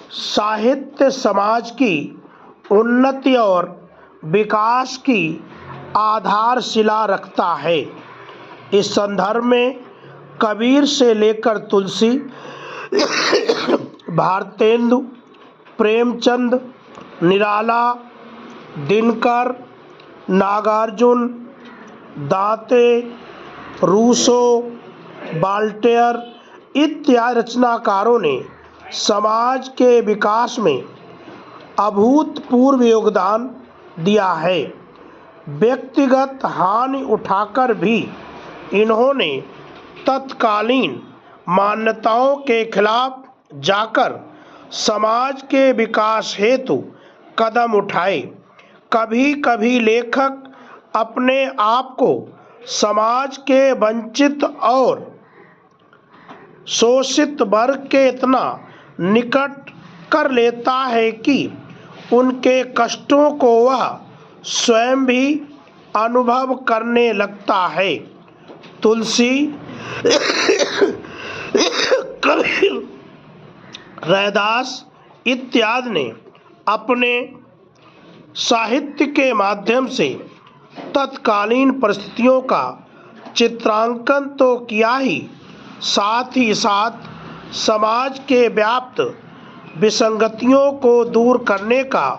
साहित्य समाज की उन्नति और विकास की आधारशिला रखता है। इस संदर्भ में कबीर से लेकर तुलसी, भारतेंदु, प्रेमचंद, निराला, दिनकर, नागार्जुन, दांते, रूसो, वॉल्टेयर इत्यादि रचनाकारों ने समाज के विकास में अभूतपूर्व योगदान दिया है। व्यक्तिगत हानि उठाकर भी इन्होंने तत्कालीन मान्यताओं के खिलाफ जाकर समाज के विकास हेतु कदम उठाए। कभी कभी लेखक अपने आप को समाज के वंचित और शोषित वर्ग के इतना निकट कर लेता है कि उनके कष्टों को वह स्वयं भी अनुभव करने लगता है। तुलसी, कबीर, रैदास इत्यादि ने अपने साहित्य के माध्यम से तत्कालीन परिस्थितियों का चित्रांकन तो किया ही साथ समाज के व्याप्त विसंगतियों को दूर करने का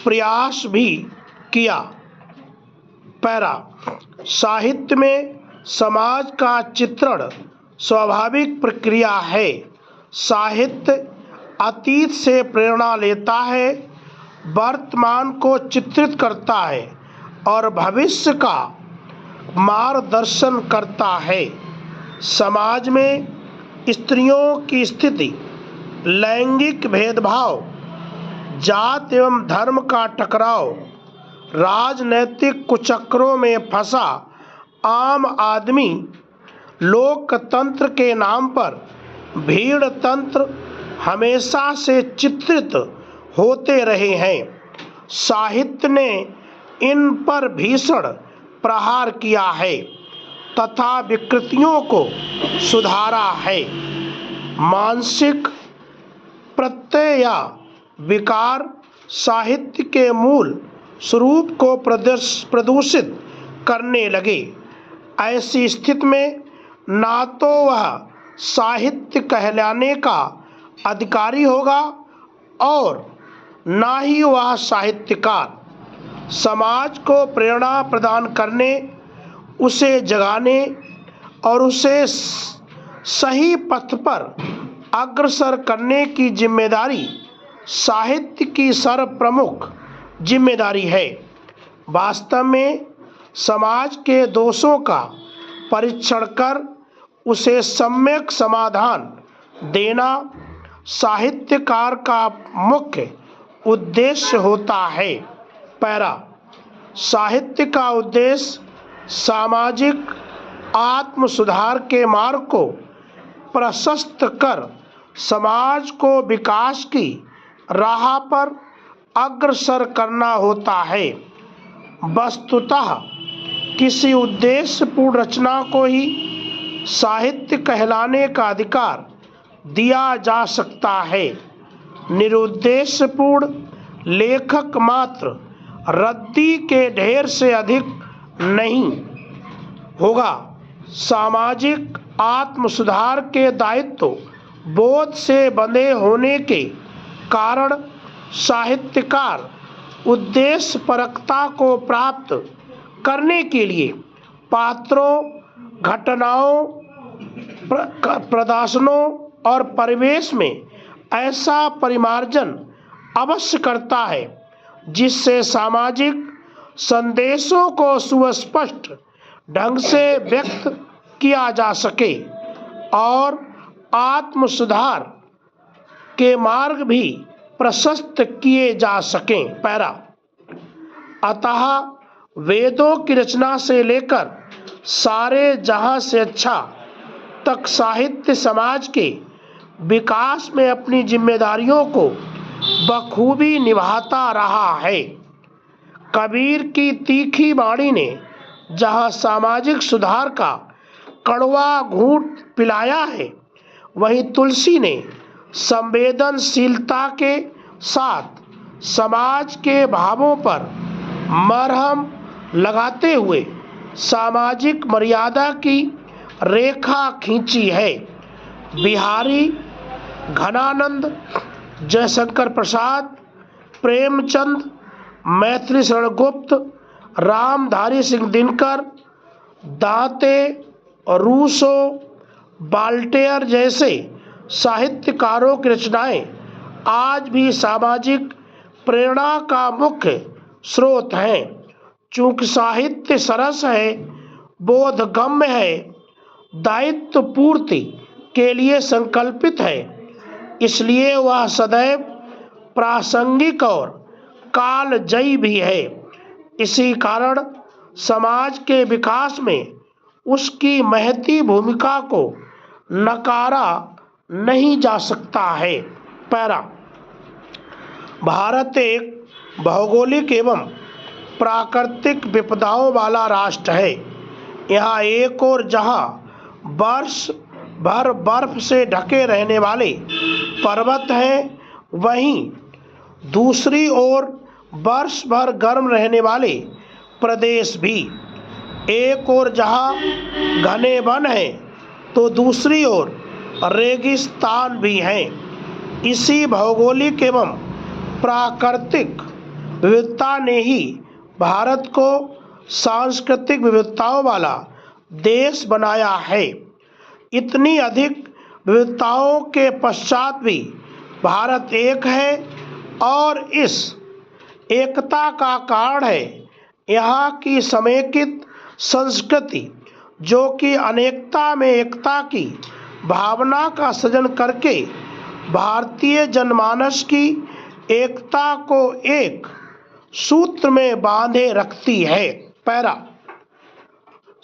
प्रयास भी किया। पैरा, साहित्य में समाज का चित्रण स्वाभाविक प्रक्रिया है। साहित्य अतीत से प्रेरणा लेता है, वर्तमान को चित्रित करता है और भविष्य का मार्गदर्शन करता है। समाज में स्त्रियों की स्थिति, लैंगिक भेदभाव, जात एवं धर्म का टकराव, राजनैतिक कुचक्रों में फंसा आम आदमी, लोकतंत्र के नाम पर भीड़ तंत्र हमेशा से चित्रित होते रहे हैं। साहित्य ने इन पर भीषण प्रहार किया है तथा विकृतियों को सुधारा है। मानसिक प्रत्यय या विकार साहित्य के मूल स्वरूप को प्रदूषित करने लगे। ऐसी स्थिति में ना तो वह साहित्य कहलाने का अधिकारी होगा और ना ही वह साहित्यकार। समाज को प्रेरणा प्रदान करने, उसे जगाने और उसे सही पथ पर अग्रसर करने की जिम्मेदारी साहित्य की सर्वप्रमुख जिम्मेदारी है। वास्तव में समाज के दोषों का परीक्षण कर उसे सम्यक समाधान देना साहित्यकार का मुख्य उद्देश्य होता है। पैरा, साहित्य का उद्देश्य सामाजिक आत्म सुधार के मार्ग को प्रशस्त कर समाज को विकास की राह पर अग्रसर करना होता है। वस्तुतः किसी उद्देश्यपूर्ण रचना को ही साहित्य कहलाने का अधिकार दिया जा सकता है। निरुद्देश्यपूर्ण लेखक मात्र रद्दी के ढेर से अधिक नहीं होगा। सामाजिक आत्म सुधार के दायित्व बोध से बंधे होने के कारण साहित्यकार उद्देश्य परकता को प्राप्त करने के लिए पात्रों, घटनाओं, प्रदर्शनों और परिवेश में ऐसा परिमार्जन अवश्य करता है जिससे सामाजिक संदेशों को सुस्पष्ट ढंग से व्यक्त किया जा सके और आत्म सुधार के मार्ग भी प्रशस्त किए जा सकें। पैरा, अतः वेदों की रचना से लेकर सारे जहां से अच्छा तक साहित्य समाज के विकास में अपनी जिम्मेदारियों को बखूबी निभाता रहा है। कबीर की तीखी वाणी ने जहां सामाजिक सुधार का कड़वा घूंट पिलाया है, वहीं तुलसी ने संवेदनशीलता के साथ समाज के भावों पर मरहम लगाते हुए सामाजिक मर्यादा की रेखा खींची है। बिहारी घनानंद, जयशंकर प्रसाद, प्रेमचंद, मैथिली शरण गुप्त, रामधारी सिंह दिनकर, दांते, रूसो, बाल्टेयर जैसे साहित्यकारों की रचनाएं आज भी सामाजिक प्रेरणा का मुख्य स्रोत हैं। चूंकि साहित्य सरस है, बोधगम्य है, दायित्व पूर्ति के लिए संकल्पित है, इसलिए वह सदैव प्रासंगिक और कालजयी भी है। इसी कारण समाज के विकास में उसकी महती भूमिका को नकारा नहीं जा सकता है। पैरा, भारत एक भौगोलिक एवं प्राकृतिक विपदाओं वाला राष्ट्र है। यहाँ एक और जहाँ वर्ष भर बर्फ से ढके रहने वाले पर्वत हैं, वहीं दूसरी ओर वर्ष भर गर्म रहने वाले प्रदेश भी। एक ओर जहाँ घने वन हैं तो दूसरी ओर रेगिस्तान भी हैं। इसी भौगोलिक एवं प्राकृतिक विविधता ने ही भारत को सांस्कृतिक विविधताओं वाला देश बनाया है। इतनी अधिक विविधताओं के पश्चात भी भारत एक है और इस एकता का कारण है यहाँ की समेकित संस्कृति, जो कि अनेकता में एकता की भावना का सृजन करके भारतीय जनमानस की एकता को एक सूत्र में बांधे रखती है। पैरा,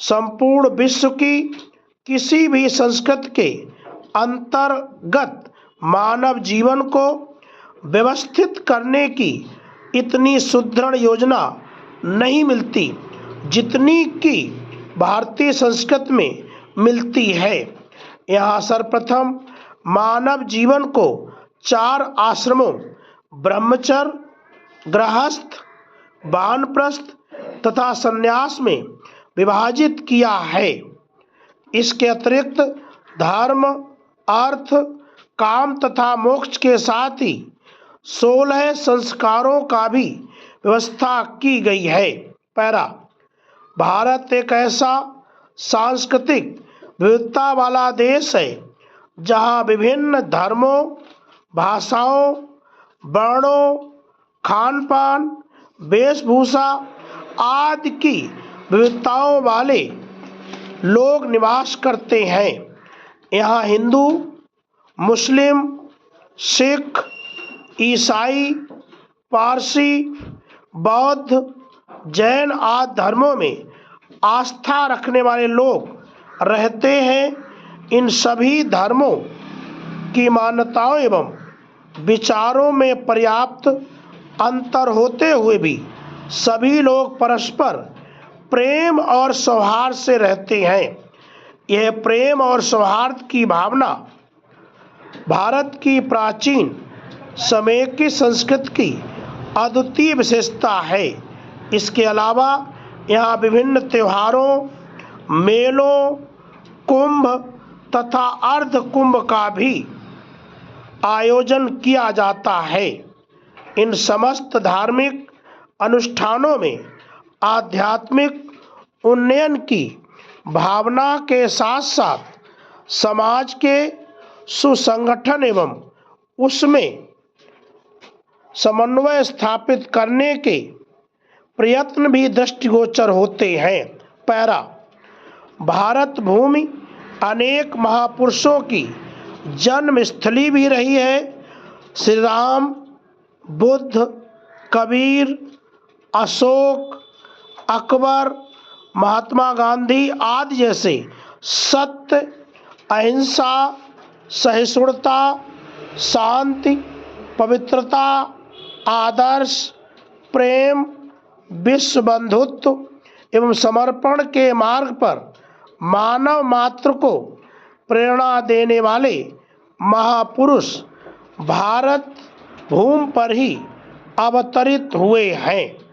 संपूर्ण विश्व की किसी भी संस्कृति के अंतर्गत मानव जीवन को व्यवस्थित करने की इतनी सुदृढ़ योजना नहीं मिलती जितनी कि भारतीय संस्कृति में मिलती है। यहाँ सर्वप्रथम मानव जीवन को 4 आश्रमों ब्रह्मचर्य, गृहस्थ, वानप्रस्थ तथा संन्यास में विभाजित किया है। इसके अतिरिक्त धर्म, अर्थ, काम तथा मोक्ष के साथ ही 16 संस्कारों का भी व्यवस्था की गई है। पैरा, भारत एक ऐसा सांस्कृतिक विविधता वाला देश है जहाँ विभिन्न धर्मों, भाषाओं, वर्णों, खान पान, वेशभूषा आदि की विविधताओं वाले लोग निवास करते हैं। यहाँ हिंदू, मुस्लिम, सिख, ईसाई, पारसी, बौद्ध, जैन आदि धर्मों में आस्था रखने वाले लोग रहते हैं। इन सभी धर्मों की मान्यताओं एवं विचारों में पर्याप्त अंतर होते हुए भी सभी लोग परस्पर प्रेम और सौहार्द से रहते हैं। यह प्रेम और सौहार्द की भावना भारत की प्राचीन समेकित संस्कृति की अद्वितीय विशेषता है। इसके अलावा यहाँ विभिन्न त्योहारों, मेलों, कुंभ तथा अर्ध कुंभ का भी आयोजन किया जाता है। इन समस्त धार्मिक अनुष्ठानों में आध्यात्मिक उन्नयन की भावना के साथ साथ समाज के सुसंगठन एवं उसमें समन्वय स्थापित करने के प्रयत्न भी दृष्टिगोचर होते हैं। पैरा, भारत भूमि अनेक महापुरुषों की जन्मस्थली भी रही है। श्री राम, बुद्ध, कबीर, अशोक, अकबर, महात्मा गांधी आदि जैसे सत्य, अहिंसा, सहिष्णुता, शांति, पवित्रता, आदर्श, प्रेम, विश्व बंधुत्व एवं समर्पण के मार्ग पर मानव मात्र को प्रेरणा देने वाले महापुरुष भारत भूमि पर ही अवतरित हुए हैं।